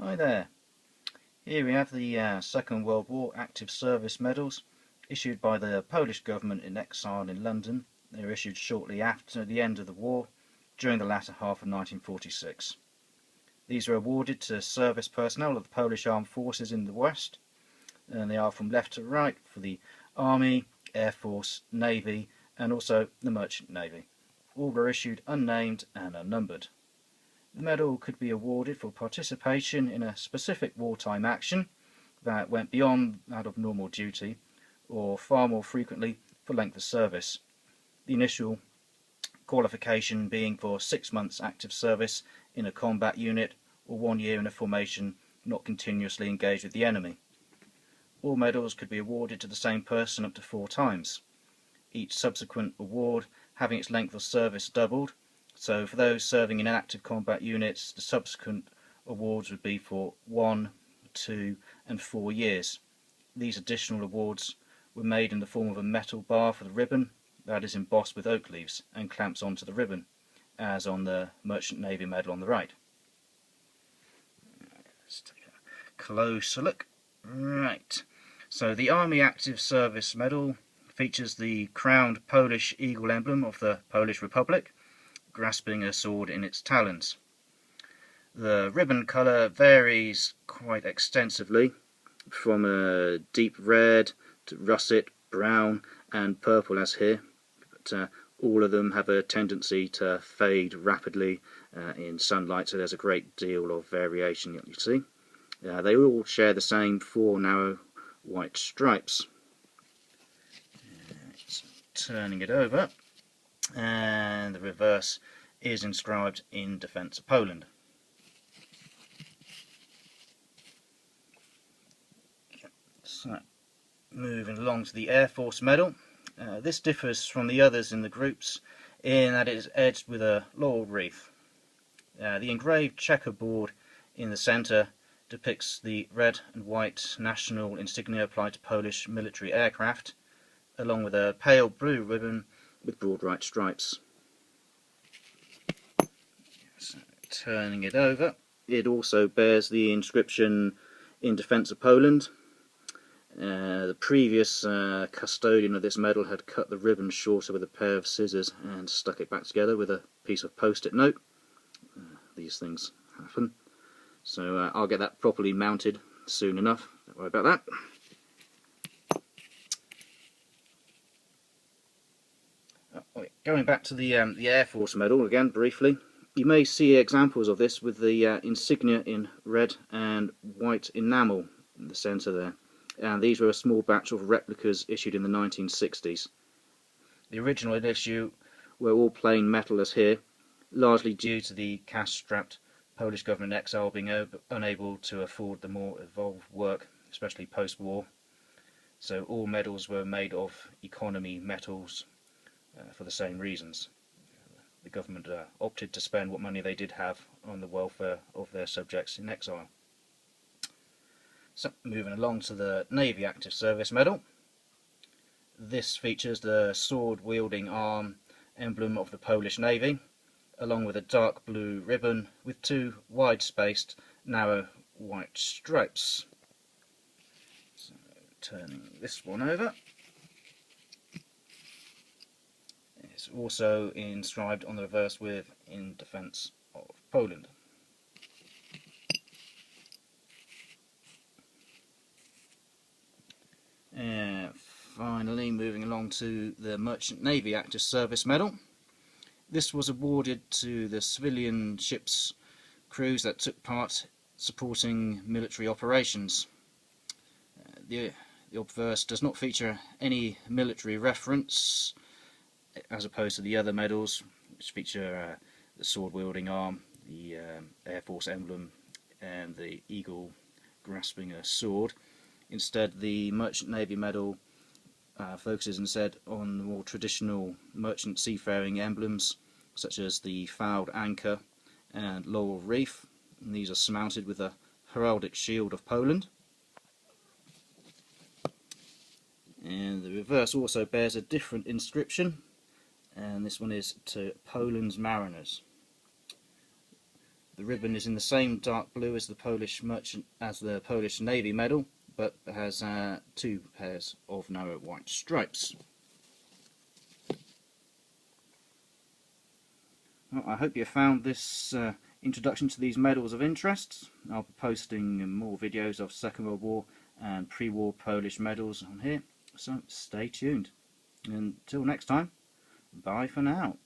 Hi there. Here we have the Second World War Active Service Medals issued by the Polish government in exile in London. They were issued shortly after the end of the war, during the latter half of 1946. These were awarded to service personnel of the Polish Armed Forces in the West, and they are from left to right for the Army, Air Force, Navy, and also the Merchant Navy. All were issued unnamed and unnumbered. The medal could be awarded for participation in a specific wartime action that went beyond that of normal duty, or far more frequently for length of service. The initial qualification being for 6 months active service in a combat unit or 1 year in a formation not continuously engaged with the enemy. All medals could be awarded to the same person up to 4 times, each subsequent award having its length of service doubled. So for those serving in active combat units, the subsequent awards would be for 1, 2 and 4 years. These additional awards were made in the form of a metal bar for the ribbon that is embossed with oak leaves and clamps onto the ribbon, as on the Merchant Navy medal on the right. Let's take a closer look. Right, so the Army Active Service Medal features the crowned Polish eagle emblem of the Polish Republic, grasping a sword in its talons. The ribbon colour varies quite extensively, from a deep red to russet, brown and purple as here, but all of them have a tendency to fade rapidly in sunlight, so there's a great deal of variation that you see. They all share the same 4 narrow white stripes. Turning it over, and the reverse is inscribed in defence of Poland. So, moving along to the Air Force medal. This differs from the others in the groups in that it is edged with a laurel wreath. The engraved checkerboard in the centre depicts the red and white national insignia applied to Polish military aircraft, along with a pale blue ribbon with broad white stripes. So, turning it over, it also bears the inscription "In Defence of Poland." The previous custodian of this medal had cut the ribbon shorter with a pair of scissors and stuck it back together with a piece of post-it note. These things happen, so I'll get that properly mounted soon enough, don't worry about that. Going back to the Air Force medal again briefly, you may see examples of this with the insignia in red and white enamel in the centre there, and these were a small batch of replicas issued in the 1960s. The original issue were all plain metal as here, largely due to the cash-strapped Polish government in exile being unable to afford the more evolved work, especially post-war. So all medals were made of economy metals for the same reasons. The government opted to spend what money they did have on the welfare of their subjects in exile. So, moving along to the Navy Active Service Medal. This features the sword-wielding arm emblem of the Polish Navy, along with a dark blue ribbon with 2 wide-spaced, narrow white stripes. So, turning this one over. It's also inscribed on the reverse with "In Defence of Poland." And finally, moving along to the Merchant Navy Active Service Medal. This was awarded to the civilian ships' crews that took part supporting military operations. The obverse does not feature any military reference, as opposed to the other medals, which feature the sword-wielding arm, the Air Force emblem, and the eagle grasping a sword. Instead, the Merchant Navy medal focuses instead on the more traditional merchant seafaring emblems, such as the fouled anchor and laurel wreath. And these are surmounted with a heraldic shield of Poland. And the reverse also bears a different inscription, and this one is "To Poland's Mariners." The ribbon is in the same dark blue as the Polish Navy medal, but has 2 pairs of narrow white stripes. Well, I hope you found this introduction to these medals of interest. I'll be posting more videos of Second World War and pre-war Polish medals on here, so stay tuned. Until next time, bye for now.